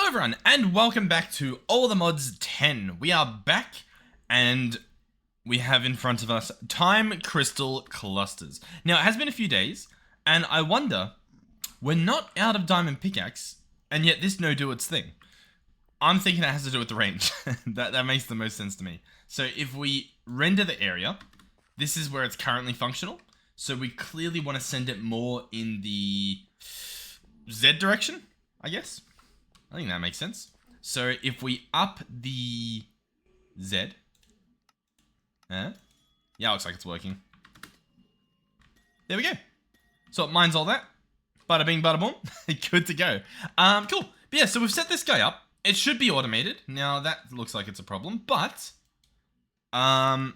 Hello everyone, and welcome back to All the Mods 10. We are back, and we have in front of us time crystal clusters. Now, it has been a few days, and I wonder, we're not out of diamond pickaxe, and yet this no do its thing. I'm thinking that has to do with the range. that makes the most sense to me. So if we render the area, this is where it's currently functional. So we clearly want to send it more in the Z direction, I guess. I think that makes sense. So if we up the Z, yeah, looks like it's working. There we go. So it mines all that. Bada bing, bada boom. Good to go. Cool. But yeah, so we've set this guy up. It should be automated. Now that looks like it's a problem, but I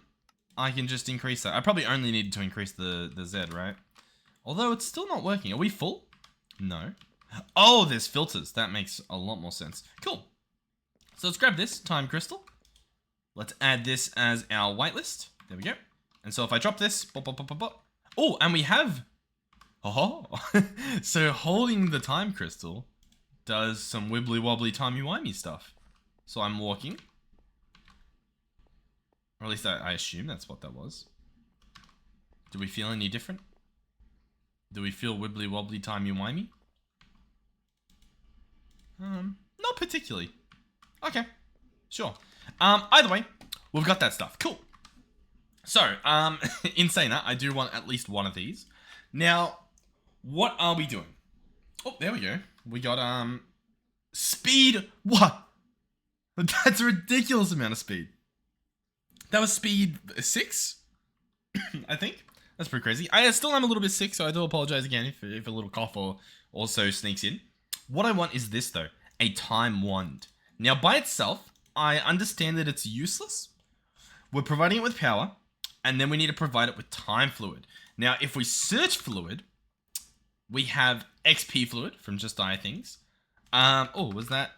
can just increase that. I probably only needed to increase the Z, right? Although it's still not working. Are we full? No. Oh, there's filters. That makes a lot more sense. Cool. So let's grab this time crystal. Let's add this as our whitelist. There we go. And so if I drop this, bop, bop, bop, bop, bop. Oh, and we have, oh, so holding the time crystal does some wibbly wobbly timey-wimey stuff. So I'm walking. Or at least I assume that's what that was. Do we feel any different? Do we feel wibbly wobbly timey-wimey? Not particularly. Okay, sure. Either way, we've got that stuff. Cool. So, in saying that, I do want at least one of these. Now, what are we doing? Oh, there we go. We got, speed. What? That's a ridiculous amount of speed. That was speed 6, I think. That's pretty crazy. I still am a little bit sick, so I do apologize again if a little cough or also sneaks in. What I want is this, though. A time wand. Now, by itself, I understand that it's useless. We're providing it with power, and then we need to provide it with time fluid. Now, if we search fluid, we have XP fluid from Just Die Things. Oh, was that?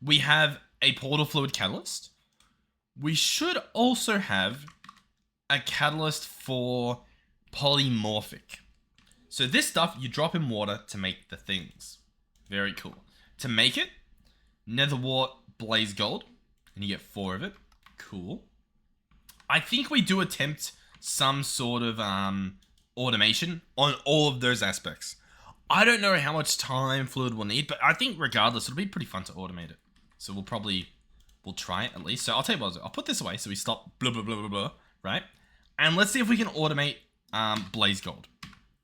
We have a portal fluid catalyst. We should also have a catalyst for polymorphic. So this stuff, you drop in water to make the things. Very cool. To make it, netherwort blaze gold, and you get 4 of it. Cool. I think we do attempt some sort of automation on all of those aspects. I don't know how much time fluid we'll need, but I think regardless, it'll be pretty fun to automate it. So we'll try it at least. So I'll tell you what, I'll put this away so we stop blah, blah, blah, blah, blah, right? And let's see if we can automate blaze gold.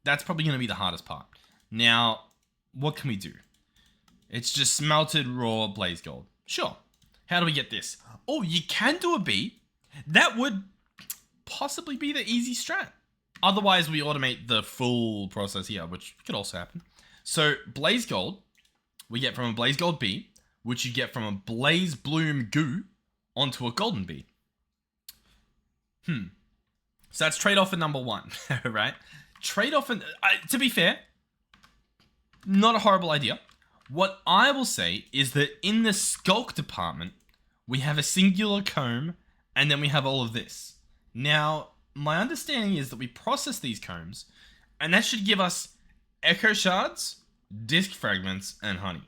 That's probably going to be the hardest part. Now, what can we do? It's just smelted raw blaze gold. Sure. How do we get this? Oh, you can do a B. That would possibly be the easy strat. Otherwise, we automate the full process here, which could also happen. So, blaze gold, we get from a blaze gold B, which you get from a blaze bloom goo onto a golden bee. So that's trade-off for number 1, right? Trade-off, to be fair, not a horrible idea. What I will say is that in the skulk department, we have a singular comb, and then we have all of this. Now, my understanding is that we process these combs, and that should give us echo shards, disc fragments, and honey.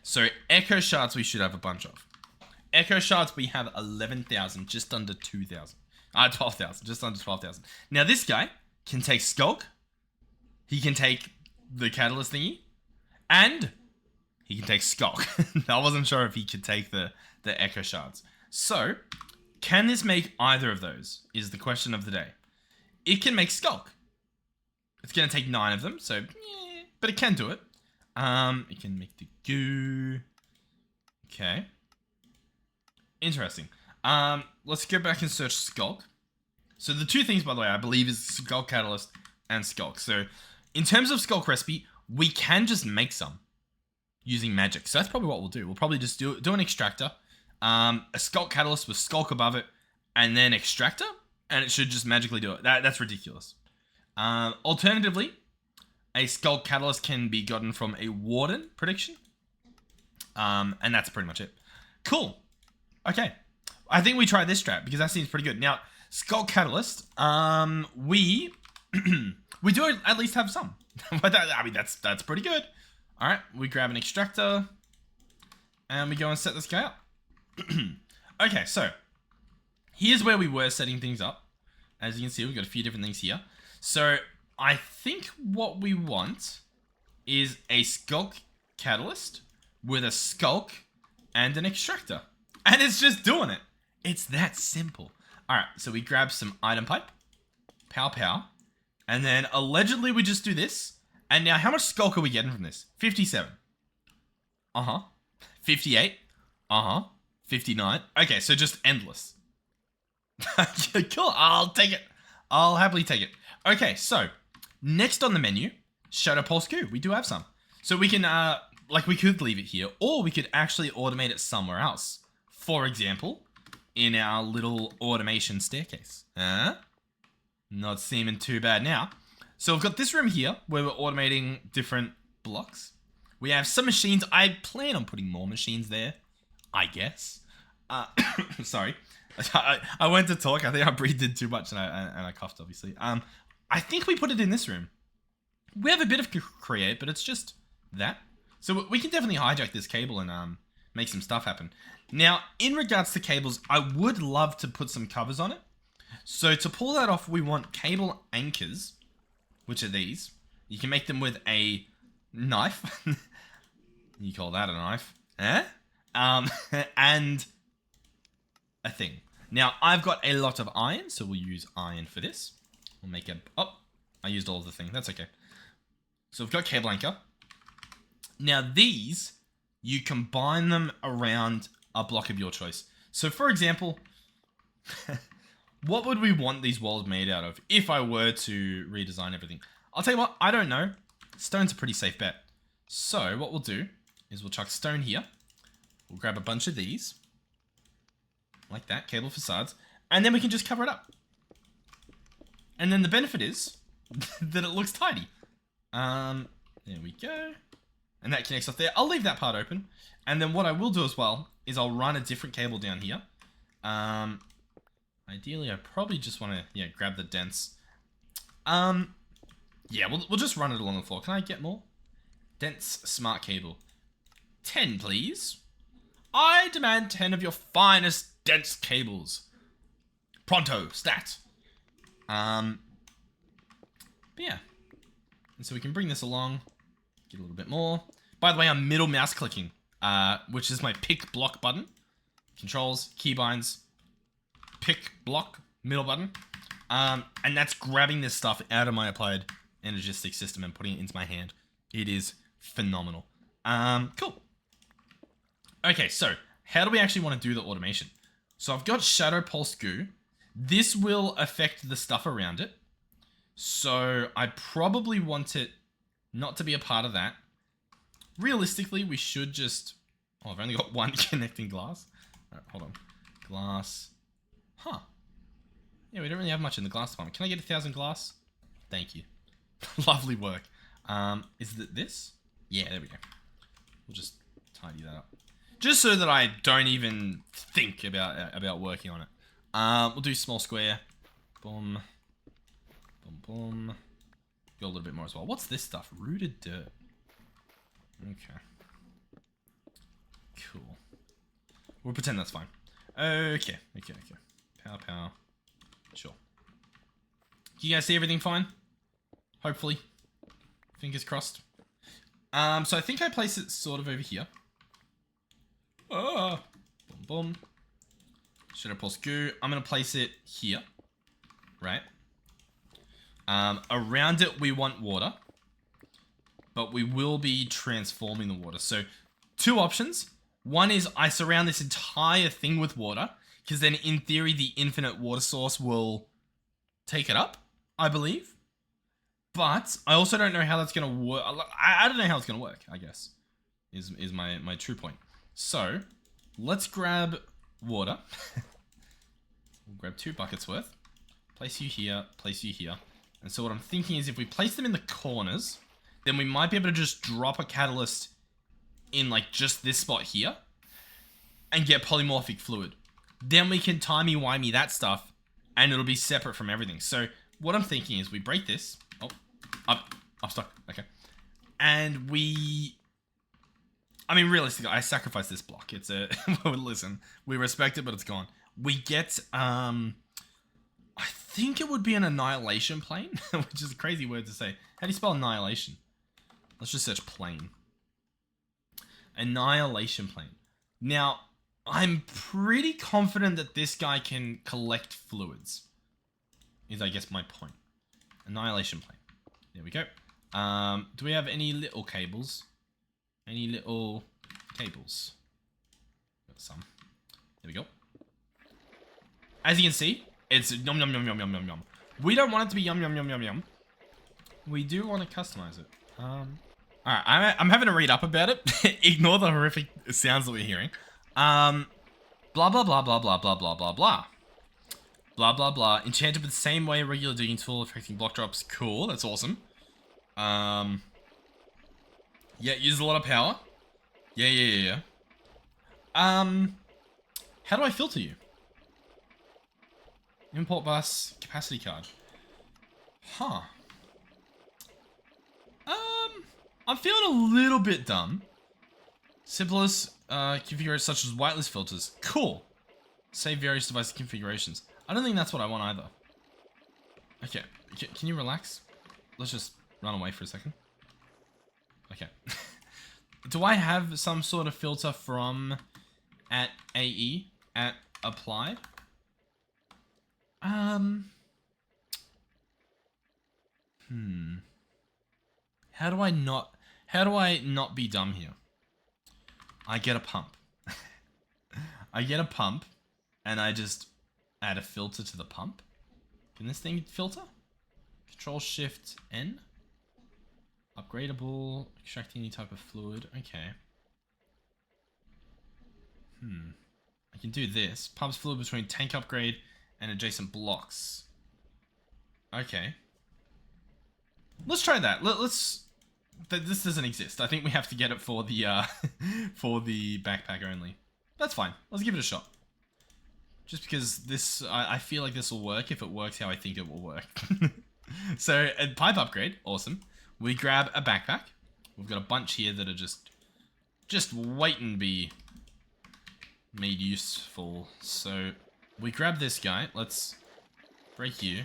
So echo shards we should have a bunch of. Echo shards we have 11,000, just under 2,000. 12,000, just under 12,000. Now this guy can take skulk, he can take the catalyst thingy, and he can take skulk. I wasn't sure if he could take the echo shards. So, can this make either of those, is the question of the day. It can make skulk. It's going to take 9 of them, so, yeah, but it can do it. It can make the goo. Okay. Interesting. Let's go back and search skulk. So the 2 things, by the way, I believe is skulk catalyst and skulk. So, in terms of skulk recipe, we can just make some using magic. So that's probably what we'll do. We'll probably just do an extractor, a skulk catalyst with skulk above it, and then extractor, and it should just magically do it. That's ridiculous. Alternatively, a skulk catalyst can be gotten from a warden prediction. And that's pretty much it. Cool. Okay. I think we try this strat because that seems pretty good. Now, skulk catalyst, we do at least have some. But I mean, that's pretty good. All right, we grab an extractor. And we go and set this guy up. Okay, so here's where we were setting things up. As you can see, we've got a few different things here. So I think what we want is a skulk catalyst with a skulk and an extractor. And it's just doing it. It's that simple. Alright, so we grab some item pipe. Pow pow. And then allegedly we just do this. And now how much skulk are we getting from this? 57. 58. 59. Okay, so just endless. Cool, I'll take it. I'll happily take it. Okay, so next on the menu, Shadow Pulse Goo. We do have some. So we can, like we could leave it here, or we could actually automate it somewhere else. For example, in our little automation staircase. Not seeming too bad now. So we've got this room here where we're automating different blocks. We have some machines. I plan on putting more machines there, I guess. Sorry. I went to talk. I think I breathed in too much and I coughed, obviously. I think we put it in this room. We have a bit of create, but it's just that. So we can definitely hijack this cable and make some stuff happen. Now, in regards to cables, I would love to put some covers on it. So to pull that off, we want cable anchors, which are these. You can make them with a knife. You call that a knife? And a thing. Now, I've got a lot of iron, so we'll use iron for this. We'll make a... Oh, I used all of the thing. That's okay. So we've got cable anchor. Now, these, you combine them around a block of your choice. So, for example, what would we want these walls made out of if I were to redesign everything? I'll tell you what, I don't know. Stone's a pretty safe bet. So, what we'll do is we'll chuck stone here. We'll grab a bunch of these. Like that, cable facades. And then we can just cover it up. And then the benefit is that it looks tidy. There we go. And that connects off there. I'll leave that part open. And then what I will do as well is I'll run a different cable down here. Ideally, I probably just want to, grab the dense. Yeah, we'll just run it along the floor. Can I get more? Dense smart cable. 10, please. I demand 10 of your finest dense cables. Pronto, stat. But yeah. And so we can bring this along. Get a little bit more. By the way, I'm middle mouse clicking, which is my pick block button. Controls, keybinds, pick block, middle button. And that's grabbing this stuff out of my applied Energistics system and putting it into my hand. It is phenomenal. Cool. Okay, so how do we actually want to do the automation? So I've got Shadow Pulse Goo. This will affect the stuff around it. So I probably want it not to be a part of that. Realistically, we should just... Oh, I've only got one connecting glass. Alright, hold on. Glass. Huh. Yeah, we don't really have much in the glass department. Can I get 1,000 glass? Thank you. Lovely work. Is it this? Yeah, there we go. We'll just tidy that up. Just so that I don't even think about working on it. We'll do small square. Boom. Boom, boom. Go a little bit more as well. What's this stuff? Rooted dirt. Okay. Cool. We'll pretend that's fine. Okay. Pow. Sure. Can you guys see everything fine? Hopefully. Fingers crossed. So I think I place it sort of over here. Boom, boom. Shadow Pulse Goo. I'm going to place it here. Right? Around it, we want water. But we will be transforming the water. So, two options. One is I surround this entire thing with water. Because then, in theory, the infinite water source will take it up, I believe. But I also don't know how that's going to work. I don't know how it's going to work, I guess. Is my true point. So, let's grab water. We'll grab 2 buckets worth. Place you here, place you here. And so what I'm thinking is if we place them in the corners, then we might be able to just drop a catalyst in like just this spot here and get polymorphic fluid. Then we can timey-wimey that stuff and it'll be separate from everything. So what I'm thinking is we break this. Oh, I'm stuck. Okay. And we I mean, realistically, I sacrificed this block. It's a... Listen, we respect it, but it's gone. We get, I think it would be an annihilation plane, which is a crazy word to say. How do you spell annihilation? Let's just search plane. Annihilation plane. Now, I'm pretty confident that this guy can collect fluids. Is, I guess, my point. Annihilation plane. There we go. Do we have any little cables? Any little cables? Got some. There we go. As you can see, it's yum yum yum yum yum yum yum. We don't want it to be yum yum yum yum yum. We do want to customize it. Alright, I'm having to read up about it. Ignore the horrific sounds that we're hearing. Blah blah blah blah blah blah blah blah blah. Blah blah blah. Enchanted with the same way regular digging tool affecting block drops. Cool, that's awesome. Yeah, uses a lot of power. Yeah. How do I filter you? Import bus capacity card. Huh. I'm feeling a little bit dumb. Simplest configurations such as whitelist filters. Cool. Save various device configurations. I don't think that's what I want either. Okay, can you relax? Let's just run away for a second. Okay. Do I have some sort of filter from at AE at applied? How do I not be dumb here? I get a pump. I get a pump and I just add a filter to the pump. Can this thing filter? Control Shift N. Upgradable, extracting any type of fluid. Okay. I can do this. Pumps fluid between tank upgrade and adjacent blocks. Okay. Let's try that. This doesn't exist. I think we have to get it for the for the backpack only. That's fine. Let's give it a shot. Just because this, I feel like this will work if it works how I think it will work. So, a pipe upgrade. Awesome. We grab a backpack. We've got a bunch here that are just waiting to be made useful. So, we grab this guy. Let's break you.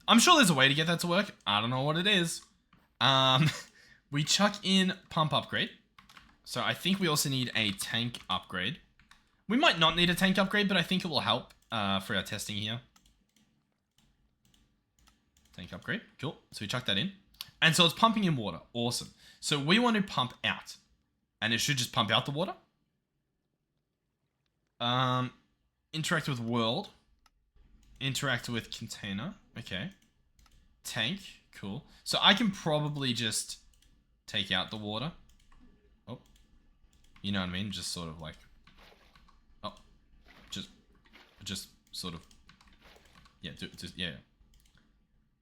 I'm sure there's a way to get that to work. I don't know what it is. We chuck in pump upgrade. So I think we also need a tank upgrade. We might not need a tank upgrade, but I think it will help for our testing here. Tank upgrade. Cool. So we chuck that in. And so it's pumping in water. Awesome. So we want to pump out. And it should just pump out the water. Interact with world. Interact with container. Okay. Tank. Cool. So I can probably just take out the water. Oh. You know what I mean? Just sort of like... Oh. Just sort of... Yeah, yeah.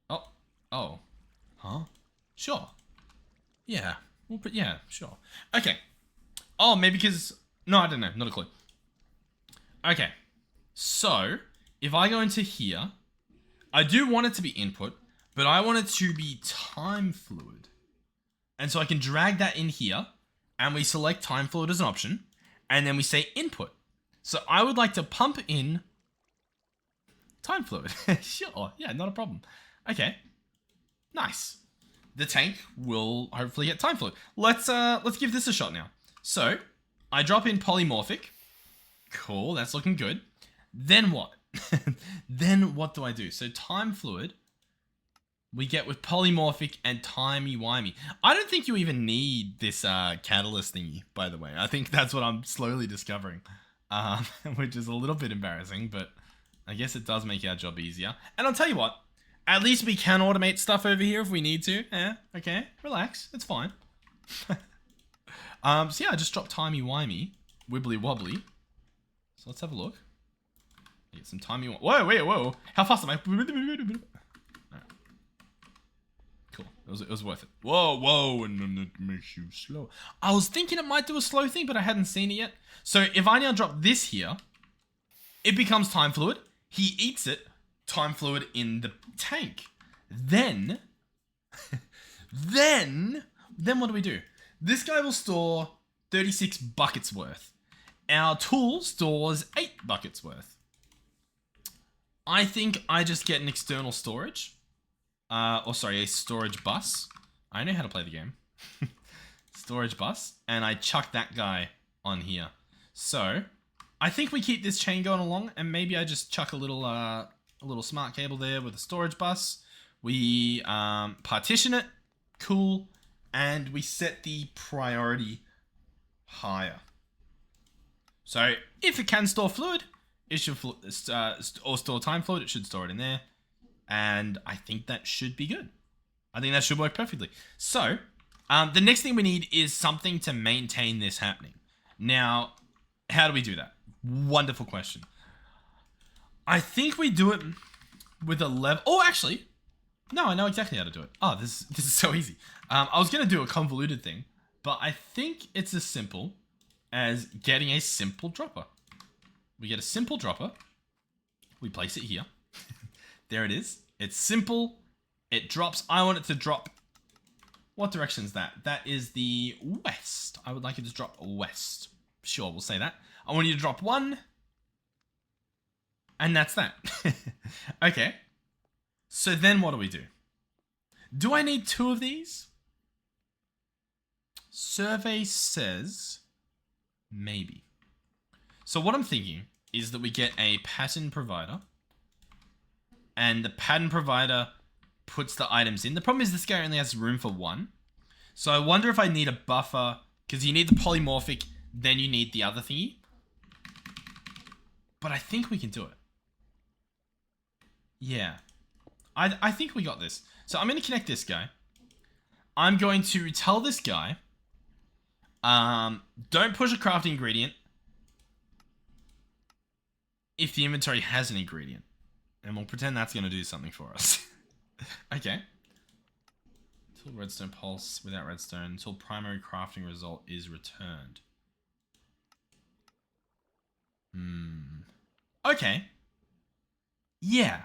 Oh. Oh. Huh? Sure. Yeah. We'll put... Yeah, sure. Okay. Oh, maybe because... No, I don't know. Not a clue. Okay. So, if I go into here, I do want it to be input, but I want it to be time fluid. And so I can drag that in here, and we select time fluid as an option, and then we say input. So I would like to pump in time fluid. Sure, yeah, not a problem. Okay, nice. The tank will hopefully get time fluid. Let's give this a shot now. So, I drop in polymorphic. Cool, that's looking good. Then what? Then what do I do? So time fluid, we get with polymorphic and timey-wimey. I don't think you even need this catalyst thingy, by the way. I think that's what I'm slowly discovering, which is a little bit embarrassing, but I guess it does make our job easier. And I'll tell you what, at least we can automate stuff over here if we need to. Yeah, okay, relax, it's fine. So yeah, I just dropped timey-wimey, wibbly-wobbly. So let's have a look. Get some timey. Whoa, wait, whoa! How fast am I? Right. Cool. It was worth it. Whoa, and it makes you slow. I was thinking it might do a slow thing, but I hadn't seen it yet. So if I now drop this here, it becomes time fluid. He eats it. Time fluid in the tank. Then what do we do? This guy will store 36 buckets worth. Our tool stores 8 buckets worth. I think I just get an external storage. A storage bus. I know how to play the game. Storage bus. And I chuck that guy on here. So, I think we keep this chain going along, and maybe I just chuck a little smart cable there with a storage bus. We partition it. Cool. And we set the priority higher. So, if it can store fluid, it should or store time fluid, it should store it in there. And I think that should be good. I think that should work perfectly. So, the next thing we need is something to maintain this happening. Now, how do we do that? Wonderful question. I think we do it with a level... Oh, actually, no, I know exactly how to do it. Oh, this is so easy. I was going to do a convoluted thing, but I think it's as simple as getting a simple dropper. We get a simple dropper. We place it here. There it is. It's simple. It drops. I want it to drop. What direction is that? That is the west. I would like it to drop west. Sure, we'll say that. I want you to drop 1. And that's that. Okay. So then what do we do? Do I need 2 of these? Survey says maybe. So what I'm thinking is that we get a pattern provider. And the pattern provider puts the items in. The problem is this guy only has room for 1. So I wonder if I need a buffer, because you need the polymorphic, then you need the other thingy. But I think we can do it. Yeah. I think we got this. So I'm going to connect this guy. I'm going to tell this guy, don't push a crafting ingredient if the inventory has an ingredient. And we'll pretend that's going to do something for us. Okay. Until redstone pulse without redstone. Until primary crafting result is returned. Okay. Yeah.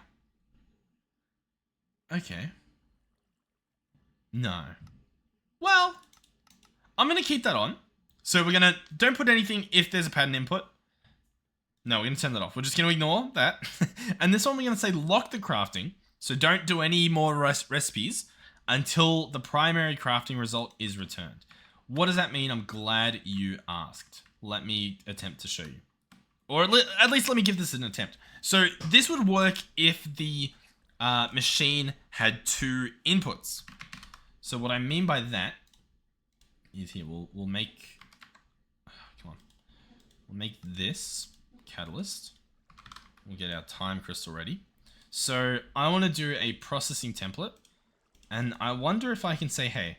Okay. No. Well, I'm going to keep that on. So we're going to... Don't put anything if there's a pattern input. No, we're going to turn that off. We're just going to ignore that. And this one we're going to say lock the crafting. So don't do any more recipes until the primary crafting result is returned. What does that mean? I'm glad you asked. Let me attempt to show you. Or at least let me give this an attempt. So this would work if the machine had 2 inputs. So what I mean by that is here, we'll make... Come on. We'll make this catalyst. We'll get our time crystal ready. So I want to do a processing template. And I wonder if I can say, hey,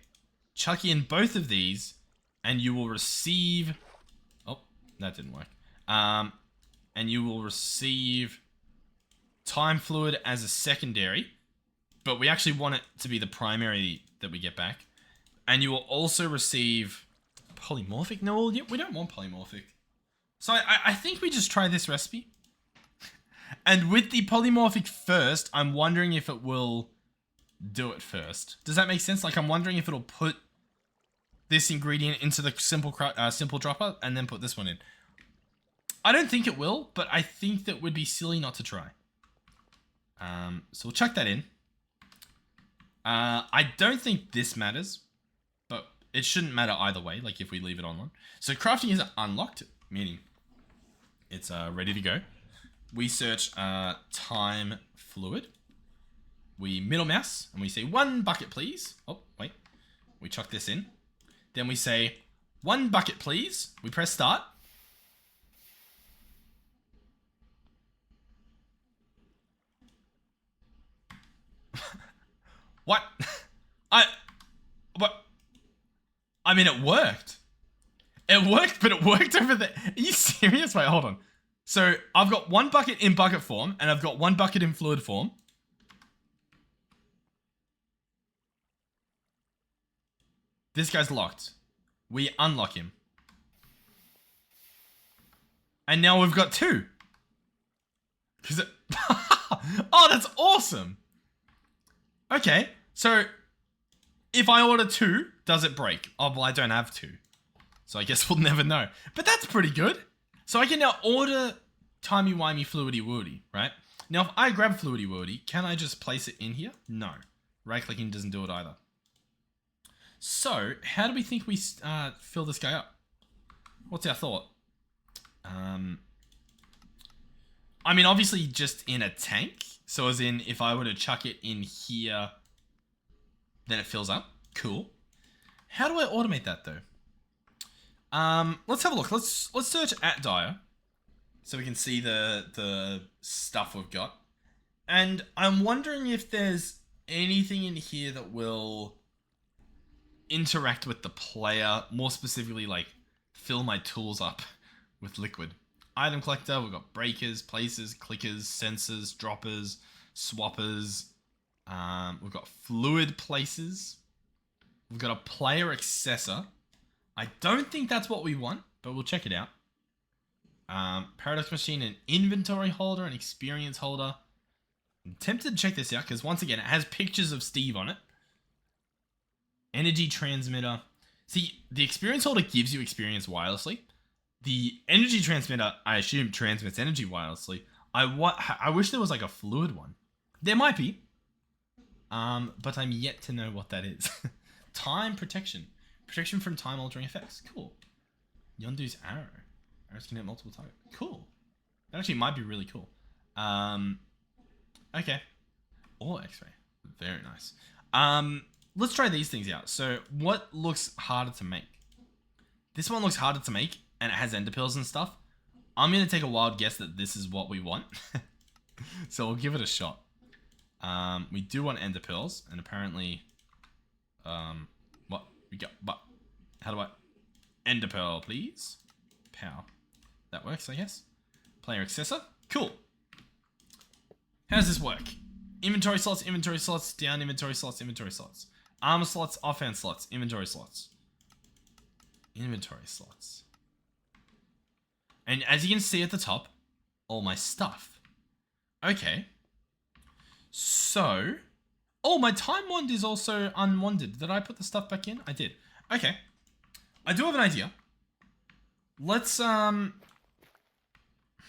chuck in both of these and you will receive... Oh, that didn't work. And you will receive time fluid as a secondary. But we actually want it to be the primary that we get back. And you will also receive polymorphic. No, we don't want polymorphic. So I think we just try this recipe. And with the polymorphic first, I'm wondering if it will do it first. Does that make sense? Like, I'm wondering if it'll put this ingredient into the simple dropper and then put this one in. I don't think it will, but I think that would be silly not to try. So we'll chuck that in. I don't think this matters, but it shouldn't matter either way, like if we leave it on. So crafting is unlocked, meaning it's ready to go. We search time fluid. We middle mouse and we say 1 bucket please. Oh, wait. We chuck this in. Then we say 1 bucket please. We press start. What? What? I mean, it worked. It worked, but it worked over there. Are you serious? Wait, hold on. So I've got 1 bucket in bucket form and I've got 1 bucket in fluid form. This guy's locked. We unlock him. And now we've got 2. Oh, that's awesome. Okay, so if I order 2, does it break? Oh, well, I don't have 2. So I guess we'll never know. But that's pretty good. So I can now order timey-wimey fluidy woody, right? Now, if I grab fluidy woody, can I just place it in here? No. Right-clicking doesn't do it either. So, how do we think we fill this guy up? What's our thought? I mean, obviously just in a tank. So as in, if I were to chuck it in here, then it fills up. Cool. How do I automate that though? Let's have a look. Let's search at Dyer, so we can see the stuff we've got. And I'm wondering if there's anything in here that will interact with the player, more specifically like fill my tools up with liquid. Item collector, we've got breakers, placers, clickers, sensors, droppers, swappers. We've got fluid placers. We've got a player accessor. I don't think that's what we want, but we'll check it out. Paradox machine, an inventory holder, an experience holder. I'm tempted to check this out because once again, it has pictures of Steve on it. Energy transmitter. See, the experience holder gives you experience wirelessly. The energy transmitter, I assume, transmits energy wirelessly. I wish there was like a fluid one. There might be. But I'm yet to know what that is. Time protection. Protection from time altering effects. Cool. Yondu's arrow. Arrows can hit multiple targets. Cool. That actually might be really cool. Okay. Or X-ray. Very nice. Let's try these things out. So what looks harder to make? This one looks harder to make and it has ender pills and stuff. I'm going to take a wild guess that this is what we want. So we'll give it a shot. We do want ender pills and apparently, what we got, but how do I, ender pearl, please. Power. That works, I guess. Player accessor. Cool. How does this work? Inventory slots, down inventory slots. Armor slots, offense slots, inventory slots. Inventory slots. And as you can see at the top, all my stuff. Okay. So, oh, my time wand is also unwanded. Did I put the stuff back in? I did. Okay. I do have an idea. Let's, like,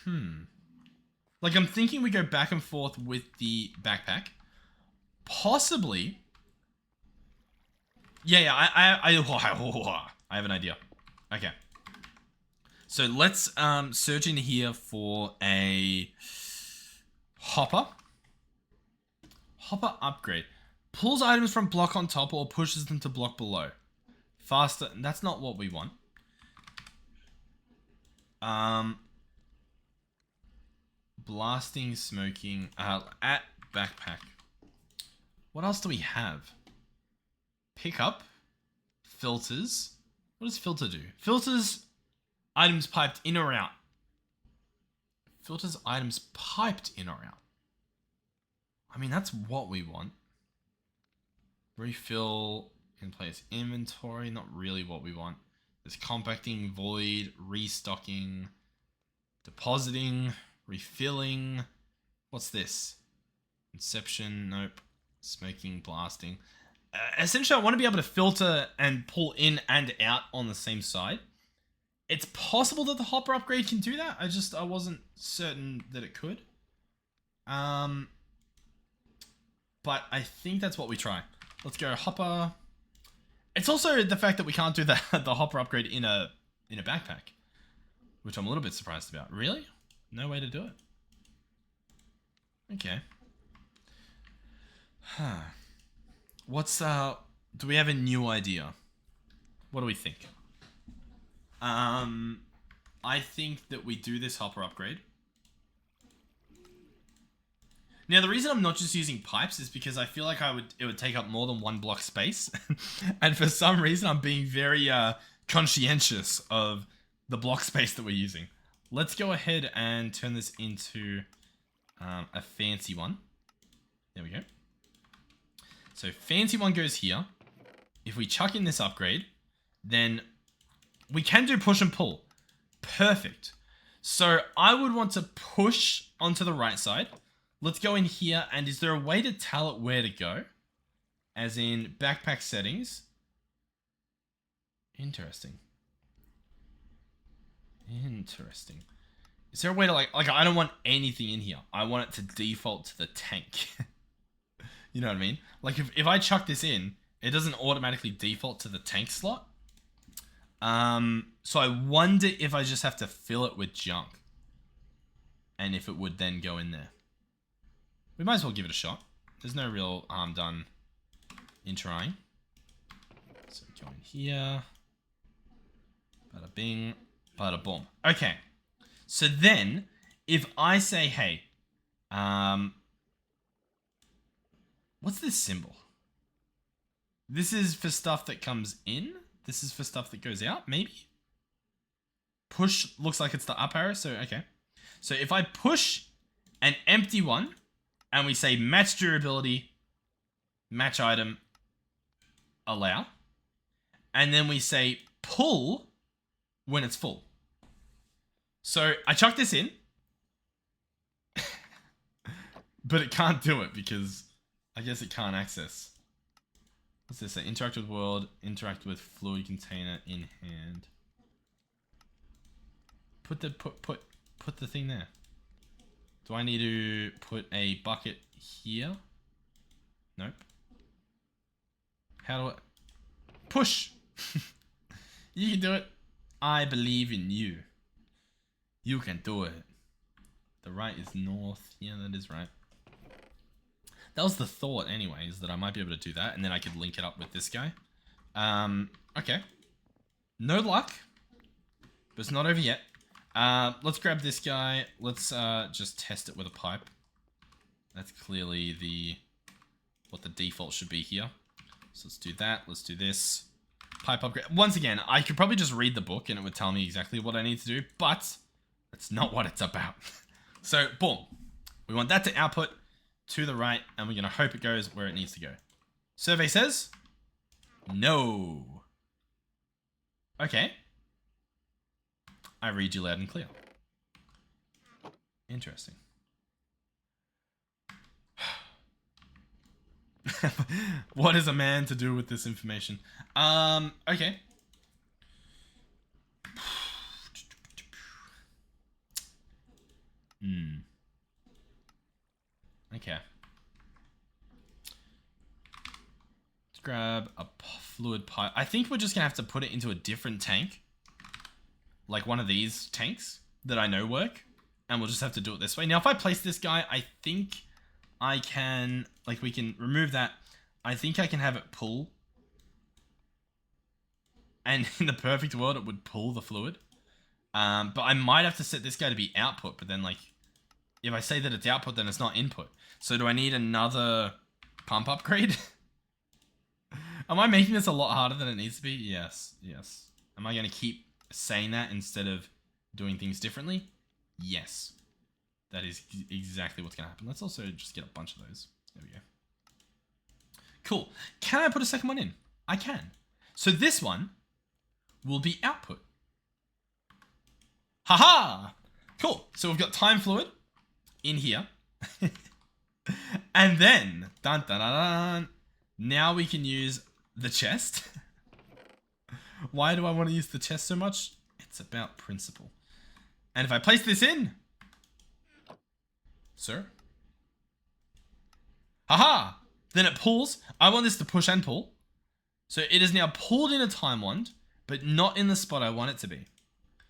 I'm thinking we go back and forth with the backpack. Possibly. Yeah, I have an idea. Okay. So let's search in here for a hopper. Hopper upgrade. Pulls items from block on top or pushes them to block below. Faster. That's not what we want. Blasting, smoking, at backpack. What else do we have? Pickup. Filters. What does filter do? Filters items piped in or out. Filters items piped in or out. I mean, that's what we want. Refill in place inventory. Not really what we want. There's compacting, void, restocking, depositing, refilling. What's this? Inception. Nope. Smoking, blasting. Essentially, I want to be able to filter and pull in and out on the same side. It's possible that the hopper upgrade can do that. I wasn't certain that it could. But I think that's what we try. Let's go hopper. It's also the fact that we can't do the hopper upgrade in a backpack, which I'm a little bit surprised about. Really? No way to do it. Okay. Huh. What's do we have a new idea? What do we think? I think that we do this hopper upgrade. Now, the reason I'm not just using pipes is because I feel like it would take up more than one block space. And for some reason, I'm being very conscientious of the block space that we're using. Let's go ahead and turn this into a fancy one. There we go. So fancy one goes here. If we chuck in this upgrade, then we can do push and pull. Perfect. So I would want to push onto the right side. Let's go in here, and is there a way to tell it where to go? As in backpack settings. Interesting. Interesting. Is there a way to like I don't want anything in here. I want it to default to the tank. You know what I mean? Like if I chuck this in, it doesn't automatically default to the tank slot. So I wonder if I just have to fill it with junk. And if it would then go in there. We might as well give it a shot. There's no real harm done in trying. So go in here. Bada bing, bada boom. Okay. So then, if I say, hey, what's this symbol? This is for stuff that comes in. This is for stuff that goes out, maybe? Push looks like it's the up arrow, so okay. So if I push an empty one, and we say match durability, match item, allow, and then we say pull when it's full. So I chuck this in, but it can't do it because I guess it can't access. What's this say? Interact with world, interact with fluid container in hand. Put the thing there. Do I need to put a bucket here? Nope. How do I... Push! You can do it. I believe in you. You can do it. The right is north. Yeah, that is right. That was the thought anyways, that I might be able to do that. And then I could link it up with this guy. Okay. No luck. But it's not over yet. Let's grab this guy. Let's just test it with a pipe. That's clearly what the default should be here. So let's do that. Let's do this. Pipe upgrade. Once again, I could probably just read the book and it would tell me exactly what I need to do, but that's not what it's about. So, boom. We want that to output to the right, and we're going to hope it goes where it needs to go. Survey says, no. Okay. I read you loud and clear. Interesting. What is a man to do with this information? Okay. Okay. Let's grab a fluid pipe. I think we're just gonna have to put it into a different tank. Like one of these tanks that I know work. And we'll just have to do it this way. Now, if I place this guy, I think I can... Like, we can remove that. I think I can have it pull. And in the perfect world, it would pull the fluid. But I might have to set this guy to be output. But then, like, if I say that it's output, then it's not input. So do I need another pump upgrade? Am I making this a lot harder than it needs to be? Yes, yes. Am I going to keep saying that instead of doing things differently? Yes. That is exactly what's going to happen. Let's also just get a bunch of those. There we go. Cool. Can I put a second one in? I can. So this one will be output. Haha! Cool. So we've got time fluid in here. And then, dun, dun, dun, dun, now we can use the chest. Why do I want to use the chest so much? It's about principle. And if I place this in, sir, haha, then it pulls. I want this to push and pull. So it is now pulled in a time wand, but not in the spot I want it to be.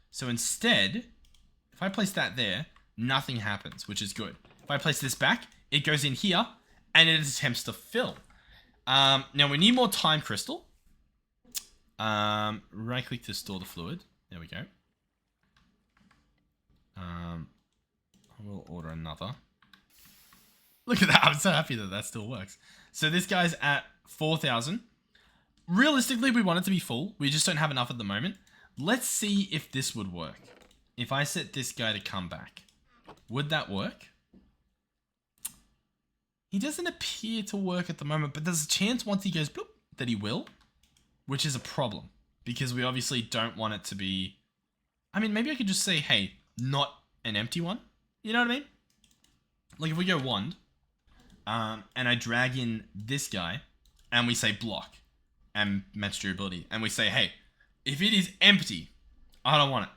So instead, if I place that there, nothing happens, which is good. If I place this back, it goes in here, and it attempts to fill. Now we need more time crystal. Right click to store the fluid. There we go. I will order another. Look at that. I'm so happy that that still works. So this guy's at 4,000. Realistically, we want it to be full. We just don't have enough at the moment. Let's see if this would work. If I set this guy to come back, would that work? He doesn't appear to work at the moment, but there's a chance once he goes bloop that he will, which is a problem because we obviously don't want it to be... I mean, maybe I could just say, hey, not an empty one. You know what I mean? Like if we go wand, and I drag in this guy, and we say block, and match durability, and we say, hey, if it is empty, I don't want it.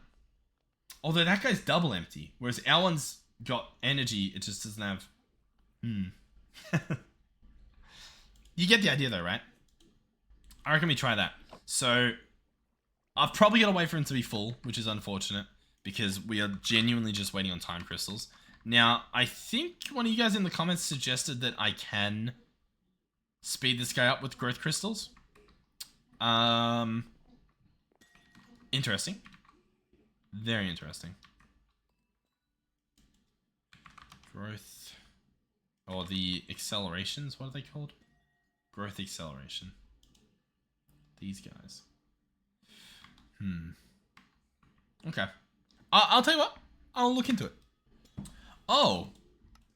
Although that guy's double empty. Whereas our one's got energy. It just doesn't have... You get the idea though, right? I reckon we try that. So, I've probably got to wait for him to be full, which is unfortunate. Because we are genuinely just waiting on time crystals. Now, I think one of you guys in the comments suggested that I can speed this guy up with growth crystals. Interesting. Very interesting. Growth. Or the accelerations, what are they called? Growth acceleration. These guys. Okay. I'll tell you what. I'll look into it. Oh.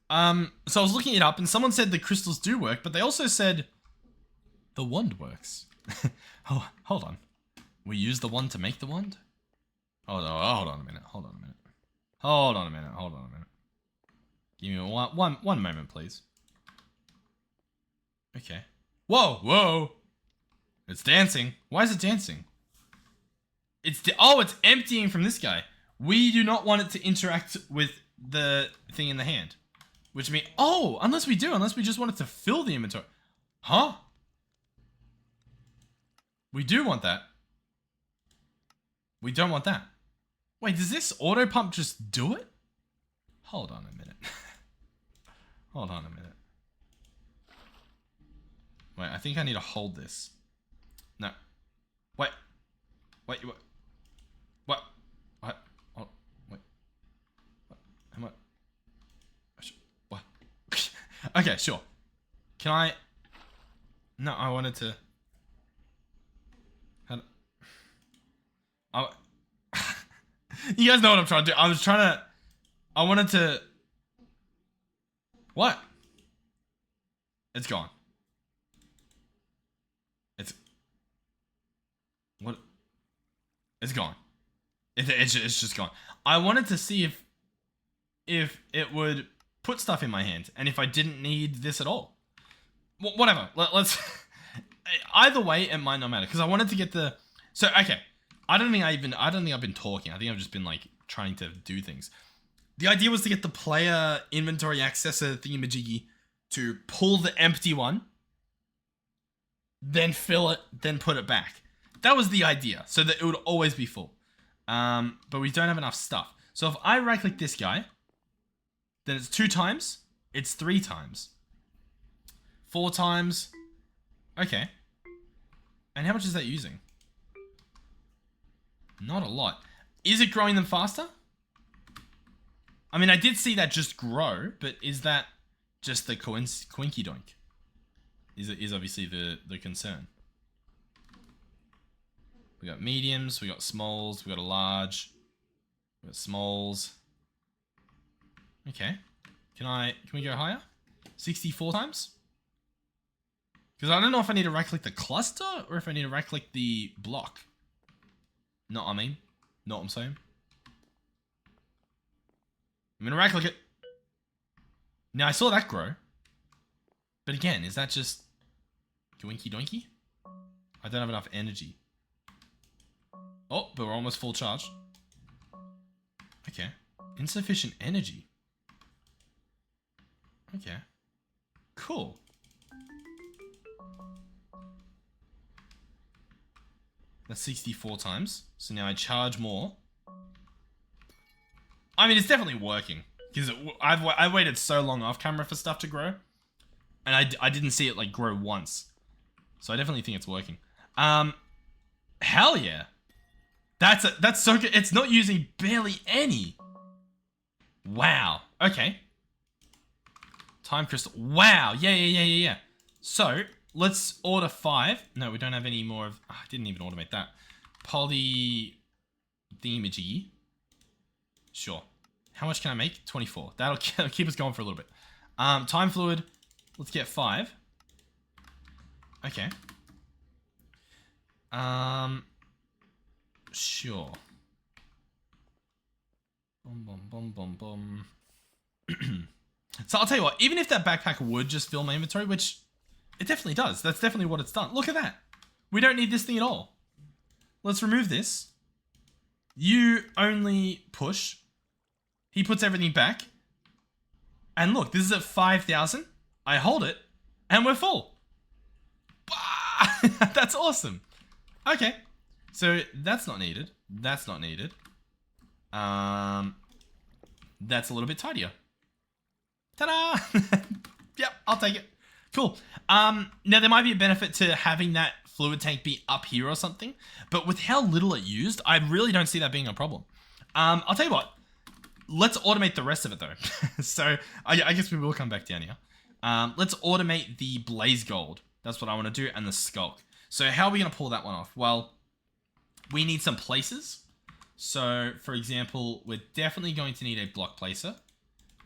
So I was looking it up and someone said the crystals do work, but they also said the wand works. Oh, hold on. We use the wand to make the wand? Hold on a minute. Hold on a minute. Give me one moment, please. Okay. Whoa! It's dancing. Why is it dancing? It's emptying from this guy. We do not want it to interact with the thing in the hand. Which means... Oh! Unless we just want it to fill the inventory. Huh? We do want that. We don't want that. Wait, does this auto pump just do it? Hold on a minute. Wait, I think I need to hold this. No. Wait. What? Oh, wait. What? Am I... What? Okay, sure. Can I... No, I wanted to... You guys know what I'm trying to do. I wanted to... What? It's gone. What? It's gone. It's just gone. I wanted to see if it would put stuff in my hand and if I didn't need this at all. Whatever. Let's... Either way, it might not matter because I wanted to get the... So, okay. I don't think I've been talking. I think I've just been like trying to do things. The idea was to get the player inventory accessor thingamajiggy to pull the empty one, then fill it, then put it back. That was the idea, so that it would always be full. But we don't have enough stuff. So if I right click this guy, then it's 2 times, it's 3 times. 4 times. Okay. And how much is that using? Not a lot. Is it growing them faster? I mean, I did see that just grow, but is that just the quinky doink? Is obviously the concern. We got mediums, we got smalls, we got a large, we got smalls. Okay. Can we go higher? 64 times? Because I don't know if I need to right click the cluster or if I need to right click the block. Know what I mean? Know what I'm saying? I'm gonna right click it. Now I saw that grow. But again, is that just doinky doinky? I don't have enough energy. Oh, but we're almost full charge. Okay. Insufficient energy. Okay. Cool. That's 64 times. So now I charge more. I mean, it's definitely working. Because I waited so long off camera for stuff to grow. And I didn't see it, like, grow once. So I definitely think it's working. Hell yeah. That's so good. It's not using barely any. Wow. Okay. Time crystal. Wow. Yeah. So, let's order 5. No, we don't have any more of... I didn't even automate that. Poly... thingamajiggy. Sure. How much can I make? 24. That'll keep us going for a little bit. Time fluid. Let's get 5. Okay. Sure. Boom. So I'll tell you what, even if that backpack would just fill my inventory, which it definitely does. That's definitely what it's done. Look at that. We don't need this thing at all. Let's remove this. You only push. He puts everything back. And look, this is at 5,000. I hold it, and we're full. That's awesome. Okay. So that's not needed. That's not needed. That's a little bit tidier. Ta-da! Yep, I'll take it. Cool. Now there might be a benefit to having that fluid tank be up here or something, but with how little it used, I really don't see that being a problem. I'll tell you what. Let's automate the rest of it though. So I guess we will come back down here. Let's automate the blaze gold. That's what I want to do, and the skulk. So how are we going to pull that one off? Well, we need some places. So for example, we're definitely going to need a block placer.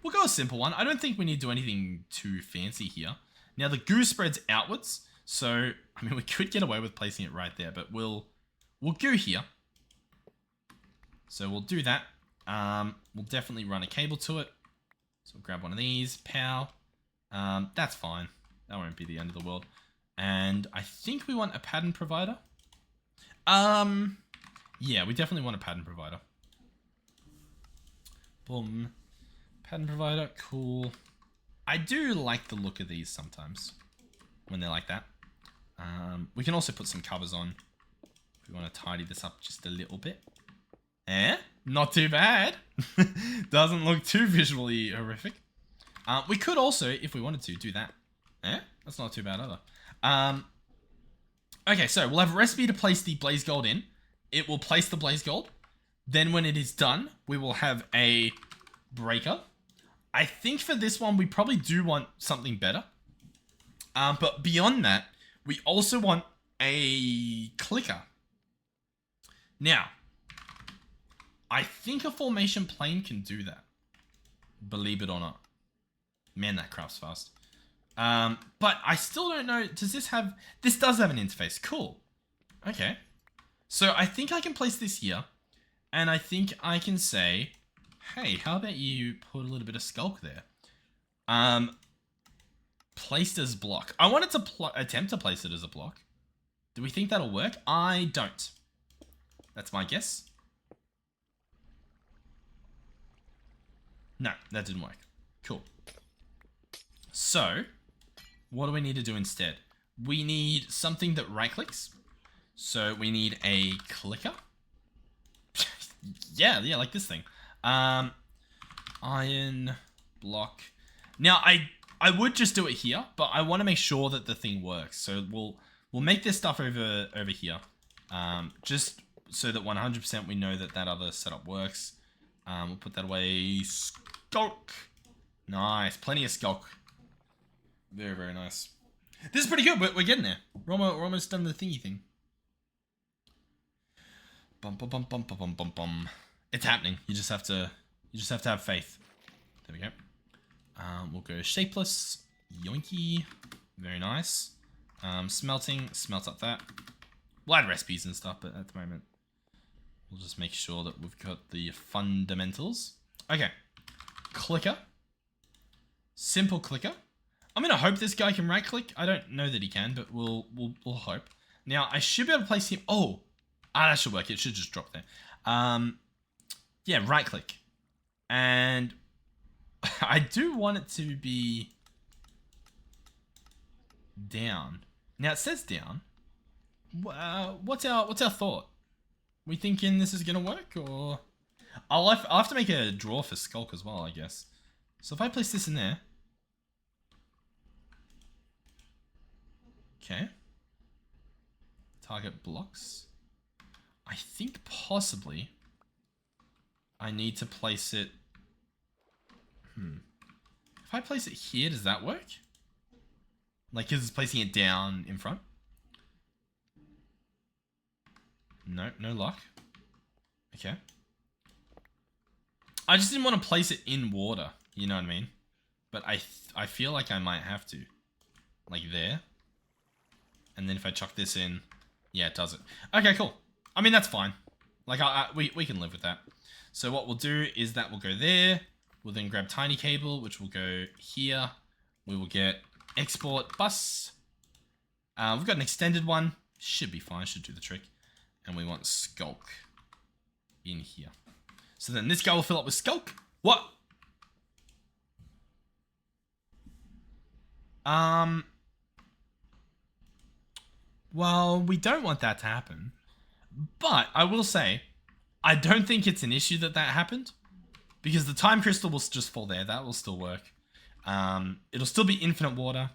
We'll go a simple one. I don't think we need to do anything too fancy here. Now the goo spreads outwards. So, I mean, we could get away with placing it right there, but we'll goo here. So we'll do that. We'll definitely run a cable to it. So we'll grab one of these, pow. That's fine. That won't be the end of the world. And I think we want a pattern provider. Yeah, we definitely want a pattern provider. Boom. Pattern provider, cool. I do like the look of these sometimes when they're like that. We can also put some covers on if we want to tidy this up just a little bit. Not too bad. Doesn't look too visually horrific. We could also, if we wanted to, do that. That's not too bad either. Okay, so we'll have a recipe to place the blaze gold in. It will place the blaze gold. Then when it is done, we will have a breaker. I think for this one, we probably do want something better. But beyond that, we also want a clicker. Now, I think a formation plane can do that. Believe it or not. Man, that crafts fast. But I still don't know. Does this have... This does have an interface. Cool. Okay. So I think I can place this here. And I think I can say, hey, how about you put a little bit of skulk there? Placed as block. I wanted to attempt to place it as a block. Do we think that'll work? I don't. That's my guess. No, that didn't work. Cool. So, what do we need to do instead? We need something that right-clicks. So, we need a clicker. yeah, like this thing. Iron block. Now, I would just do it here, but I want to make sure that the thing works. So, we'll make this stuff over here. Just so that 100% we know that other setup works. We'll put that away. Skulk. Nice. Plenty of skulk. Very, very nice. This is pretty good. We're getting there. We're almost done the thingy thing. Bum, bum, bum, bum, bum, bum, bum. It's happening. You just have to have faith. There we go. We'll go shapeless. Yoinky. Very nice. Smelting. Smelt up that. We'll add recipes and stuff, but at the moment, we'll just make sure that we've got the fundamentals. Okay. Clicker. Simple clicker. I'm gonna hope this guy can right click. I don't know that he can, but we'll hope. Now I should be able to place him. Oh, that should work. It should just drop there. Yeah, right click, and I do want it to be down. Now it says down. What's our thought? We thinking this is gonna work, or I'll have to make a drawer for Skulk as well, I guess. So if I place this in there. Okay. Target blocks. I think possibly I need to place it. If I place it here, does that work? Like, is it placing it down in front? No, no luck. Okay. I just didn't want to place it in water. You know what I mean? But I feel like I might have to. Like there. And then if I chuck this in, yeah, it does it. Okay, cool. I mean, that's fine. Like, we can live with that. So what we'll do is that we'll go there. We'll then grab tiny cable, which will go here. We will get export bus. We've got an extended one. Should be fine. Should do the trick. And we want skulk. in here. So then this guy will fill up with skulk. What? Well, we don't want that to happen. But I will say, I don't think it's an issue that happened. Because the time crystal will just fall there. That will still work. It'll still be infinite water.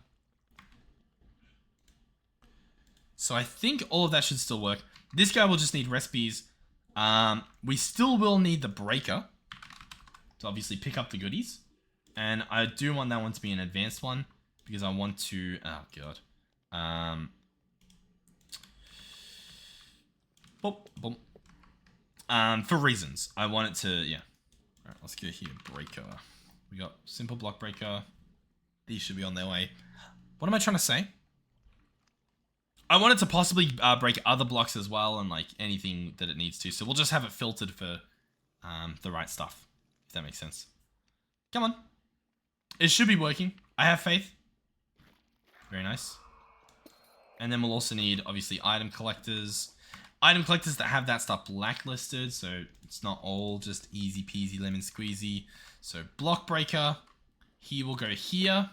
So I think all of that should still work. This guy will just need recipes. We still will need the breaker to obviously pick up the goodies. And I do want that one to be an advanced one. Because I want to... Oh, God. Boom. For reasons. I want it to... Yeah. Alright, let's go here. Breaker. We got simple block breaker. These should be on their way. What am I trying to say? I want it to possibly break other blocks as well, and like anything that it needs to. So we'll just have it filtered for the right stuff, if that makes sense. Come on. It should be working. I have faith. Very nice. And then we'll also need, obviously, item collectors. Item collectors that have that stuff blacklisted, so it's not all just easy peasy lemon squeezy. So block breaker, he will go here.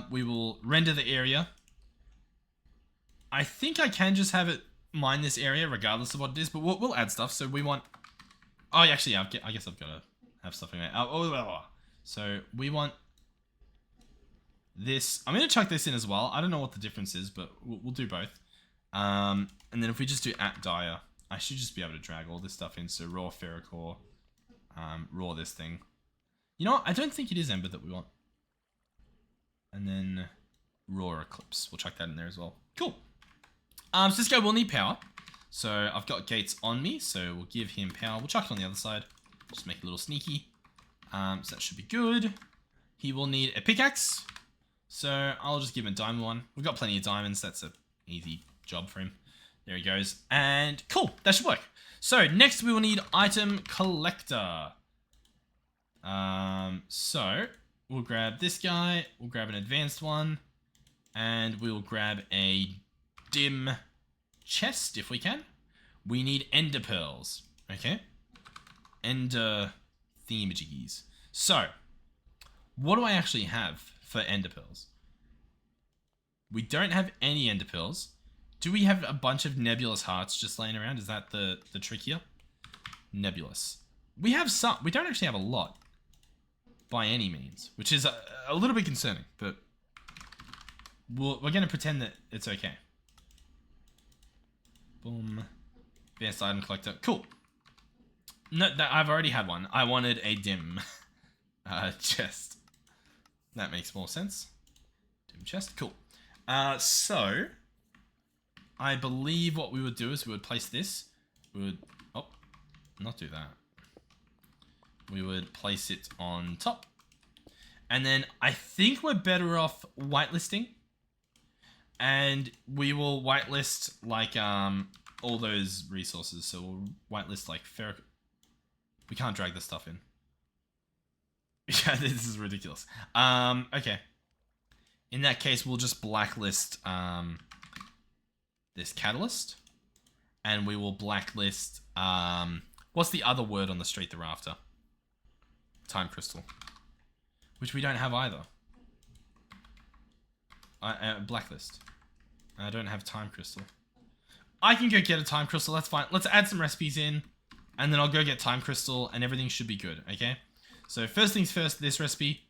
We will render the area. I think I can just have it mine this area regardless of what it is, but we'll add stuff. So we want... Oh, actually, yeah, I guess I've got to have stuff in there. So we want this. I'm going to chuck this in as well. I don't know what the difference is, but we'll do both. And then if we just do @dire, I should just be able to drag all this stuff in. So raw ferrocore, raw this thing. You know what? I don't think it is Ember that we want. And then raw eclipse. We'll chuck that in there as well. Cool. So this guy will need power. So I've got gates on me, so we'll give him power. We'll chuck it on the other side. Just make it a little sneaky. So that should be good. He will need a pickaxe. So I'll just give him a diamond one. We've got plenty of diamonds. That's an easy job for him. There he goes. And cool, that should work. So next we will need item collector. So we'll grab this guy. We'll grab an advanced one. And we'll grab a dim chest if we can. We need ender pearls. Okay. Ender thingamajiggies. So, what do I actually have for ender pearls? We don't have any ender pearls. Do we have a bunch of nebulous hearts just laying around? Is that the trick here? Nebulous. We have some. We don't actually have a lot. By any means. Which is a little bit concerning. But we're going to pretend that it's okay. Boom. Advanced item collector. Cool. No, I've already had one. I wanted a dim chest. That makes more sense. Dim chest. Cool. So, I believe what we would do is we would place this. We would... Oh, not do that. We would place it on top. And then I think we're better off whitelisting. And we will whitelist like all those resources. So we'll whitelist like ferric. We can't drag this stuff in. Yeah, this is ridiculous. Okay. In that case, we'll just blacklist this catalyst. And we will blacklist what's the other word on the street they're after? Time crystal. Which we don't have either. Blacklist. I don't have time crystal. I can go get a time crystal, that's fine. Let's add some recipes in, and then I'll go get time crystal, and everything should be good, okay? So first things first, this recipe,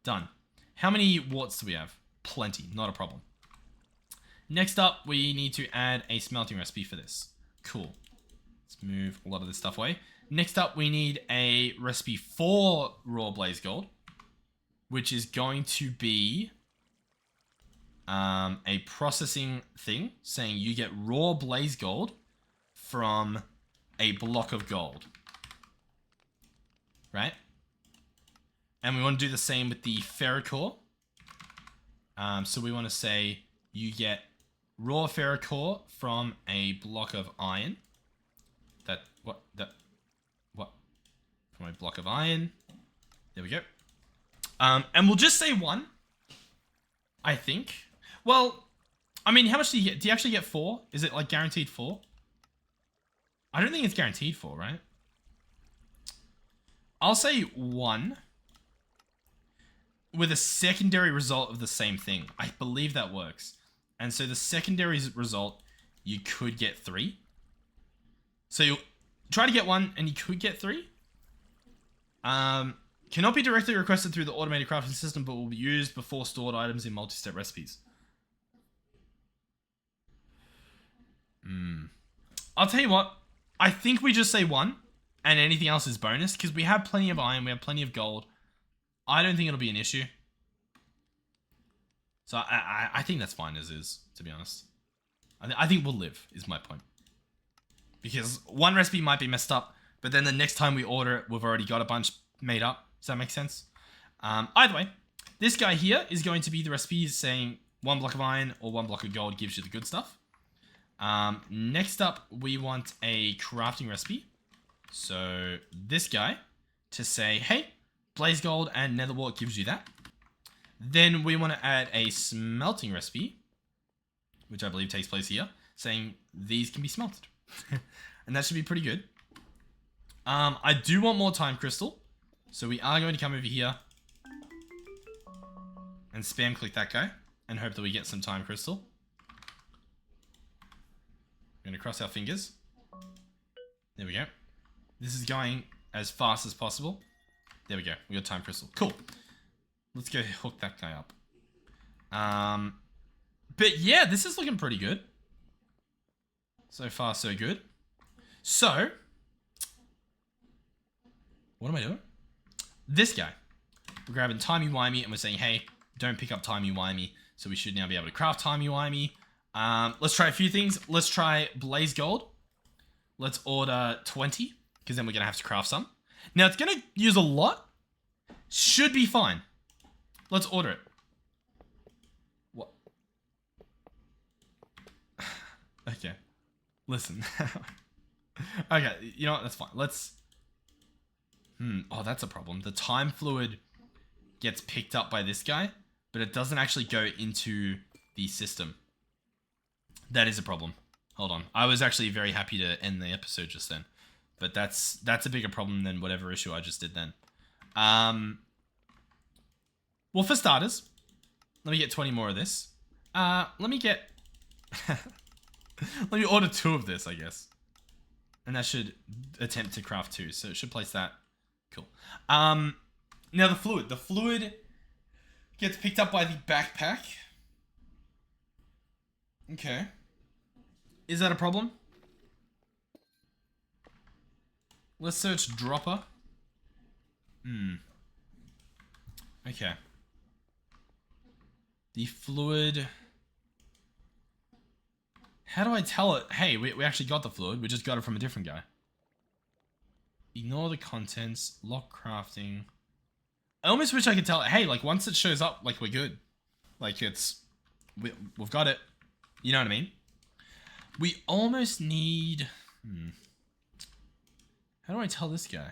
done. How many warts do we have? Plenty, not a problem. Next up, we need to add a smelting recipe for this. Cool. Let's move a lot of this stuff away. Next up, we need a recipe for raw blaze gold, which is going to be a processing thing saying you get raw blaze gold from a block of gold. Right? And we want to do the same with the ferrocore. So we want to say you get raw ferrocore from a block of iron. From a block of iron. There we go. And we'll just say 1. I think. Well, I mean, how much do you get? Do you actually get 4? Is it like guaranteed 4? I don't think it's guaranteed for, right? I'll say 1 with a secondary result of the same thing. I believe that works. And so the secondary result, you could get 3. So you'll try to get 1 and you could get 3. Cannot be directly requested through the automated crafting system, but will be used before stored items in multi-step recipes. I'll tell you what. I think we just say 1, and anything else is bonus, because we have plenty of iron, we have plenty of gold. I don't think it'll be an issue. So I think that's fine as is, to be honest. I think we'll live, is my point. Because one recipe might be messed up, but then the next time we order it, we've already got a bunch made up. Does that make sense? Either way, this guy here is going to be the recipe saying 1 block of iron or 1 block of gold gives you the good stuff. Next up, we want a crafting recipe. So this guy to say, hey, blaze gold and nether wart gives you that. Then we want to add a smelting recipe, which I believe takes place here, saying these can be smelted. And that should be pretty good. I do want more time crystal. So we are going to come over here and spam click that guy and hope that we get some time crystal. We're going to cross our fingers. There we go. This is going as fast as possible. There we go. We got time crystal. Cool. Let's go hook that guy up. But yeah, this is looking pretty good. So far, so good. So, what am I doing? This guy. We're grabbing timey-wimey and we're saying, hey, don't pick up timey-wimey. So we should now be able to craft timey-wimey. Let's try a few things. Let's try blaze gold. Let's order 20, because then we're going to have to craft some. Now, it's going to use a lot. Should be fine. Let's order it. What? Okay. Listen. Okay, you know what? That's fine. Let's... Oh, that's a problem. The time fluid gets picked up by this guy, but it doesn't actually go into the system. That is a problem. Hold on. I was actually very happy to end the episode just then. But that's a bigger problem than whatever issue I just did then. Well, for starters, let me get 20 more of this. Let me get... let me order 2 of this, I guess. And that should attempt to craft 2. So it should place that. Cool. Now the fluid. The fluid gets picked up by the backpack. Okay. Is that a problem? Let's search dropper. Okay. The fluid... How do I tell it? Hey, we actually got the fluid. We just got it from a different guy. Ignore the contents. Lock crafting. I almost wish I could tell it, hey, like, once it shows up, like, we're good. Like, it's... We've got it. You know what I mean? We almost need... How do I tell this guy?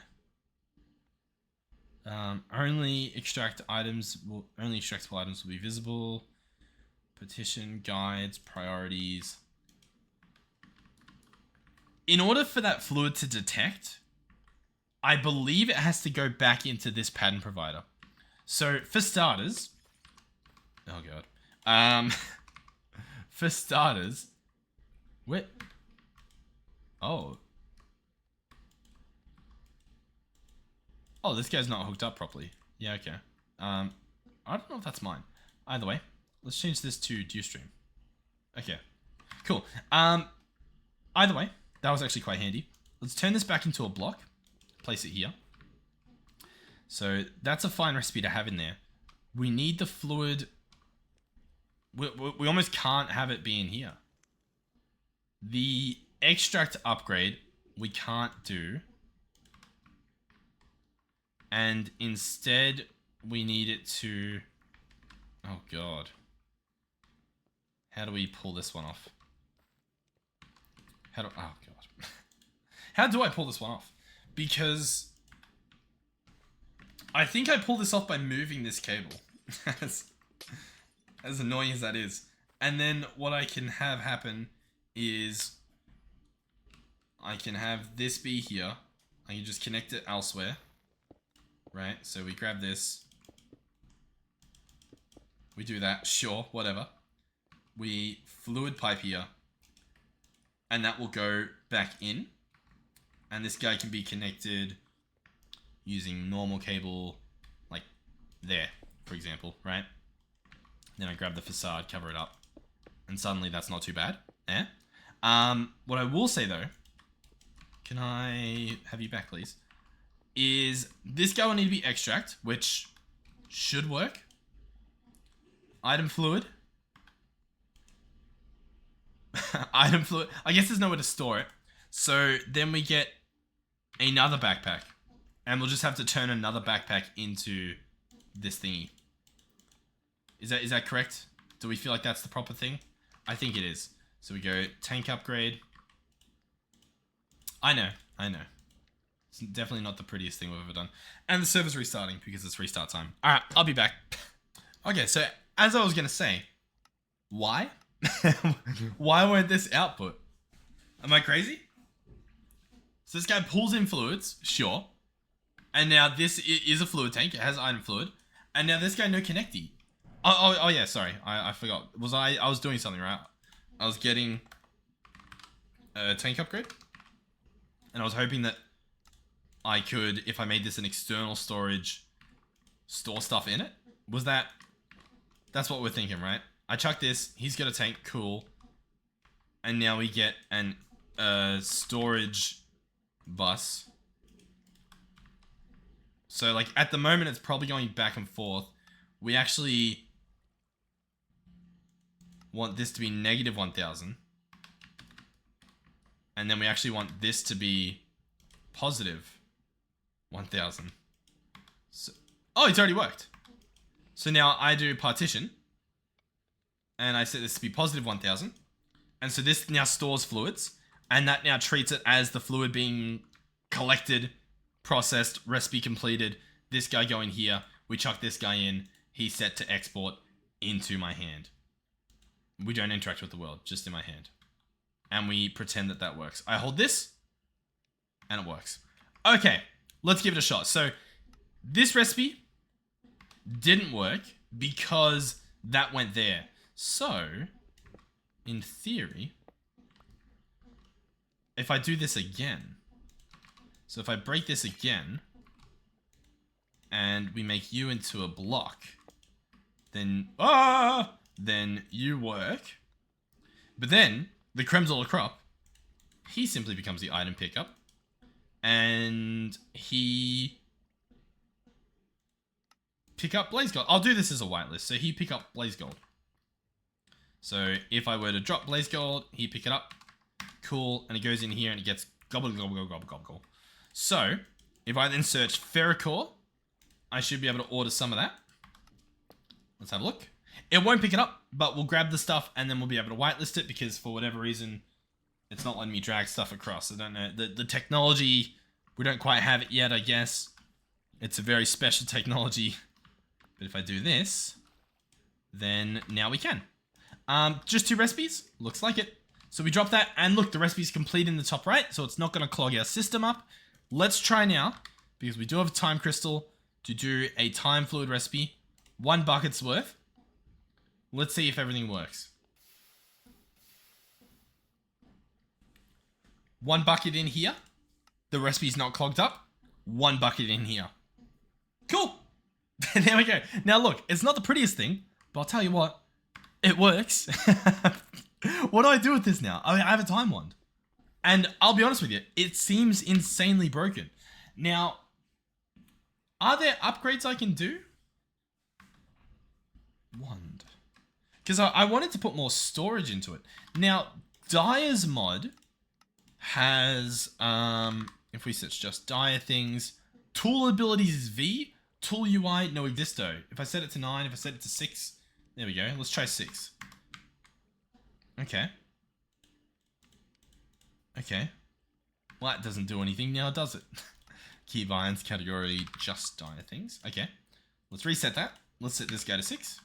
Only extractable items will be visible. Petition, guides, priorities. In order for that fluid to detect, I believe it has to go back into this pattern provider. So for starters, oh god. For starters, what? Oh, this guy's not hooked up properly. Yeah, okay. I don't know if that's mine. Either way, let's change this to Dew Stream. Okay, cool. Either way, that was actually quite handy. Let's turn this back into a block. Place it here. So that's a fine recipe to have in there. We need the fluid. We almost can't have it be in here. The extract upgrade we can't do. And instead, we need it to... Oh, God. How do we pull this one off? Oh, God. How do I pull this one off? Because I think I pull this off by moving this cable. As annoying as that is. And then what I can have happen is I can have this be here. I can just connect it elsewhere. Right, so we grab this. We do that, sure, whatever. We fluid pipe here. And that will go back in. And this guy can be connected using normal cable, like there, for example, right? Then I grab the facade, cover it up. And suddenly that's not too bad. Eh? What I will say though, can I have you back please? Is this guy will need to be extract, which should work. Item fluid. Item fluid. I guess there's nowhere to store it. So then we get another backpack. And we'll just have to turn another backpack into this thingy. Is that correct? Do we feel like that's the proper thing? I think it is. So we go tank upgrade. I know. It's definitely not the prettiest thing we've ever done. And the server's restarting because it's restart time. Alright, I'll be back. Okay, so as I was going to say, why? Why won't this output? Am I crazy? So this guy pulls in fluids, sure. And now this is a fluid tank. It has item fluid. And now this guy no connecty. Oh yeah, sorry. I forgot. I was doing something, right? I was getting a tank upgrade. And I was hoping that I could, if I made this an external storage, store stuff in it. Was that... That's what we're thinking, right? I chuck this. He's got a tank. Cool. And now we get an storage bus. So, like, at the moment, it's probably going back and forth. We actually want this to be negative 1,000. And then we actually want this to be positive 1,000. So, oh, it's already worked. So now I do partition. And I set this to be positive 1,000. And so this now stores fluids. And that now treats it as the fluid being collected, processed, recipe completed. This guy going here. We chuck this guy in. He's set to export into my hand. We don't interact with the world, just in my hand. And we pretend that that works. I hold this, and it works. Okay, let's give it a shot. So, this recipe didn't work because that went there. So, in theory, if I do this again, so if I break this again, and we make you into a block, then you work. But then, the creme de la crop, he simply becomes the item pickup. And he pick up blaze gold. I'll do this as a whitelist. So he pick up blaze gold. So if I were to drop blaze gold, he pick it up. Cool. And it goes in here and it gets gobble, gobble, gobble, gobble, gobble. So if I then search ferrocore, I should be able to order some of that. Let's have a look. It won't pick it up, but we'll grab the stuff and then we'll be able to whitelist it because for whatever reason, it's not letting me drag stuff across. I don't know. The technology, we don't quite have it yet, I guess. It's a very special technology. But if I do this, then now we can. Just 2 recipes. Looks like it. So we drop that and look, the recipe's complete in the top right. So it's not going to clog our system up. Let's try now, because we do have a time crystal, to do a time fluid recipe. 1 bucket's worth. Let's see if everything works. 1 bucket in here. The recipe's not clogged up. 1 bucket in here. Cool. There we go. Now look, it's not the prettiest thing, but I'll tell you what, it works. What do I do with this now? I have a time wand. And I'll be honest with you, it seems insanely broken. Now, are there upgrades I can do? Wand. Because I wanted to put more storage into it. Now, Dyer's mod has, if we search just Dyer things, tool abilities is V, tool UI, no existo. If I set it to 9, if I set it to 6, there we go. Let's try 6. Okay. Okay. Well, that doesn't do anything now, does it? Keybinds, category, just Dyer things. Okay. Let's reset that. Let's set this guy to 6.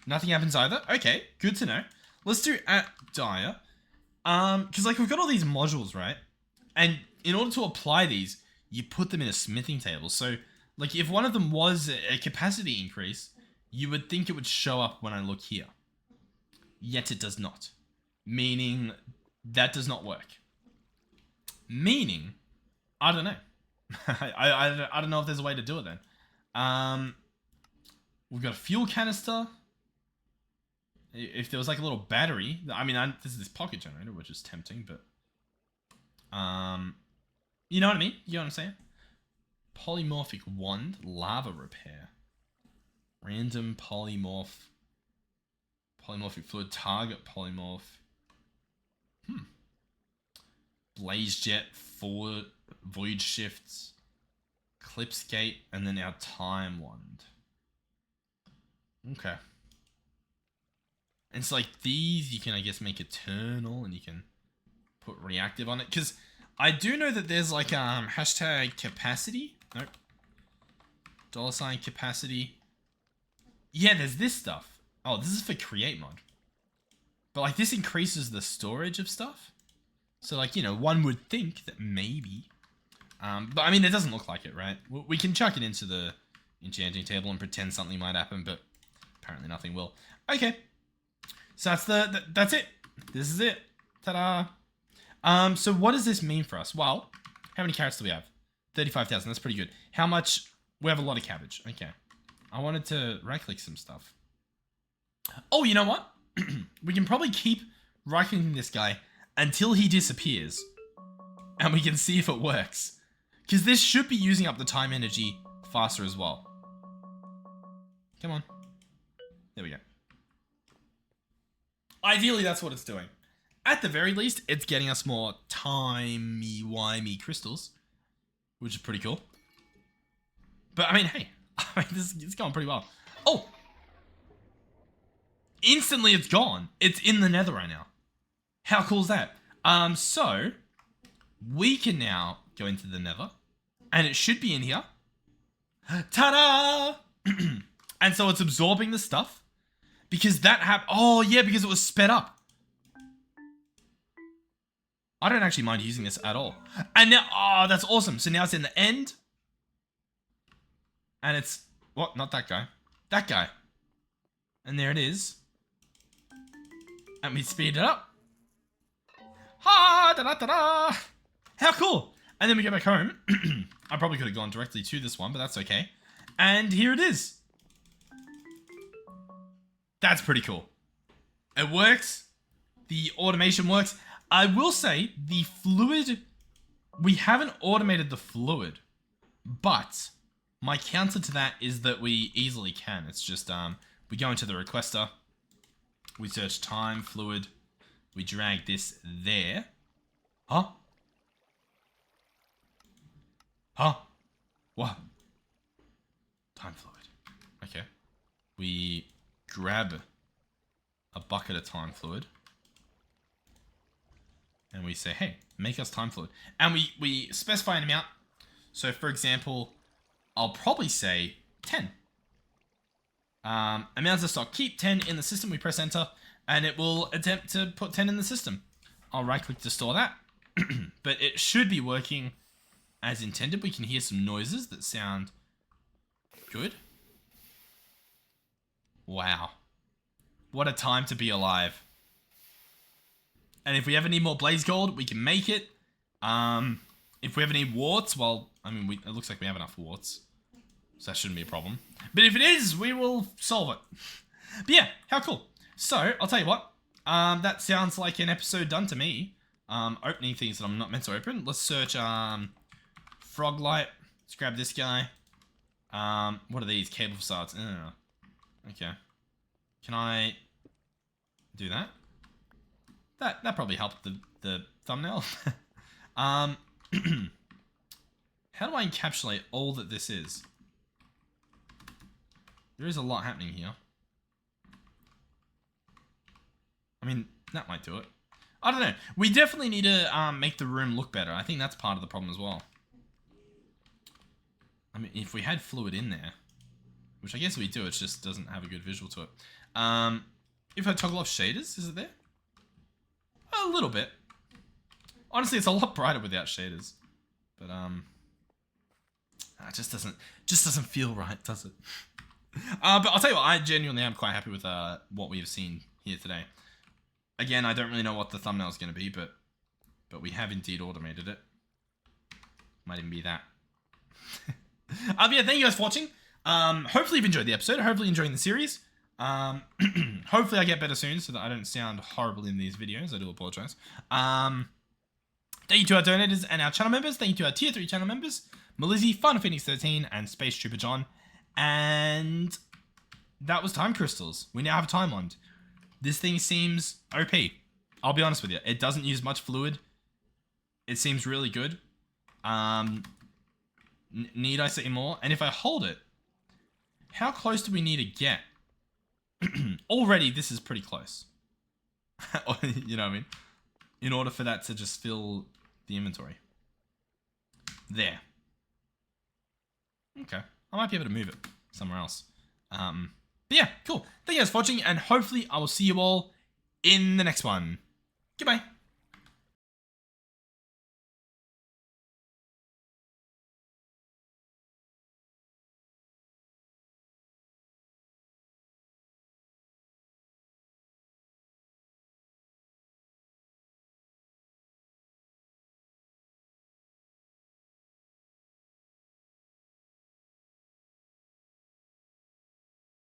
Nothing happens either. Okay, good to know. Let's do at Dyer. Because like we've got all these modules, right? And in order to apply these, you put them in a smithing table. So like if one of them was a capacity increase, you would think it would show up when I look here. Yet it does not. Meaning that does not work. Meaning, I don't know. I don't know if there's a way to do it then. We've got a fuel canister. If there was like a little battery, I mean, this is this pocket generator, which is tempting, but you know what I mean? You know what I'm saying? Polymorphic wand, lava repair, random polymorphic fluid, target polymorph. Blaze jet, forward, void shifts, clips gate, and then our time wand. Okay. And it's like these, you can, I guess, make eternal, and you can put reactive on it. Because I do know that there's like hashtag capacity. Nope. $ capacity. Yeah, there's this stuff. Oh, this is for create mod. But like this increases the storage of stuff. So like, you know, one would think that maybe. But I mean, it doesn't look like it, right? We can chuck it into the enchanting table and pretend something might happen, but apparently nothing will. Okay. So that's it. This is it. Ta-da. So what does this mean for us? Well, how many carrots do we have? 35,000. That's pretty good. How much? We have a lot of cabbage. Okay. I wanted to right-click some stuff. Oh, you know what? We can probably keep right-clicking this guy until he disappears. And we can see if it works. Because this should be using up the time energy faster as well. Come on. There we go. Ideally, that's what it's doing. At the very least, it's getting us more timey-wimey crystals. Which is pretty cool. But, I mean, hey. This is going pretty well. Oh! Instantly, it's gone. It's in the nether right now. How cool is that? So, we can now go into the nether. And it should be in here. Ta-da! And so it's absorbing the stuff. Because that oh, yeah, because it was sped up. I don't actually mind using this at all. And now, oh, that's awesome. So now it's in the end. And it's, what? Not that guy. That guy. And there it is. And we speed it up. Ha! Da-da-da-da! How cool! And then we go back home. I probably could have gone directly to this one, but that's okay. And here it is. That's pretty cool. It works. The automation works. I will say, the fluid... We haven't automated the fluid. But my counter to that is that we easily can. It's just, we go into the requester. We search time, fluid. We drag this there. Huh? Huh? What? Time fluid. Okay. We grab a bucket of time fluid. And we say, hey, make us time fluid. And we specify an amount. So, for example, I'll probably say 10. Amounts of stock. Keep 10 in the system. We press enter. And it will attempt to put 10 in the system. I'll right-click to store that. But it should be working as intended. We can hear some noises that sound good. Wow. What a time to be alive. And if we ever need more blaze gold, we can make it. If we ever need warts, well, I mean, it looks like we have enough warts. So that shouldn't be a problem. But if it is, we will solve it. But yeah, how cool. So, I'll tell you what. That sounds like an episode done to me. Opening things that I'm not meant to open. Let's search, frog light. Let's grab this guy. What are these? Cable facades. Okay. Can I do that? That probably helped the thumbnail. How do I encapsulate all that this is? There is a lot happening here. I mean, that might do it. I don't know. We definitely need to make the room look better. I think that's part of the problem as well. I mean, if we had fluid in there, which I guess we do, it just doesn't have a good visual to it. If I toggle off shaders, is it there? Oh, A little bit. Honestly, it's a lot brighter without shaders. But it just doesn't feel right, does it? But I'll tell you what, I genuinely am quite happy with what we have seen here today. Again, I don't really know what the thumbnail is going to be, but we have indeed automated it. Might even be that. But yeah, thank you guys for watching. Hopefully you've enjoyed the episode. Hopefully you're enjoying the series. Hopefully I get better soon so that I don't sound horrible in these videos. I do apologize. Thank you to our donators and our channel members. Thank you to our tier 3 channel members, Melizzy, FunPhoenix13, and Space Trooper John. And that was Time Crystals. We now have a Time Wand. This thing seems OP. I'll be honest with you. It doesn't use much fluid. It seems really good. Need I say more? And if I hold it, how close do we need to get? Already, this is pretty close. You know what I mean? In order for that to just fill the inventory. There. Okay. I might be able to move it somewhere else. But yeah, cool. Thank you guys for watching, and hopefully I will see you all in the next one. Goodbye.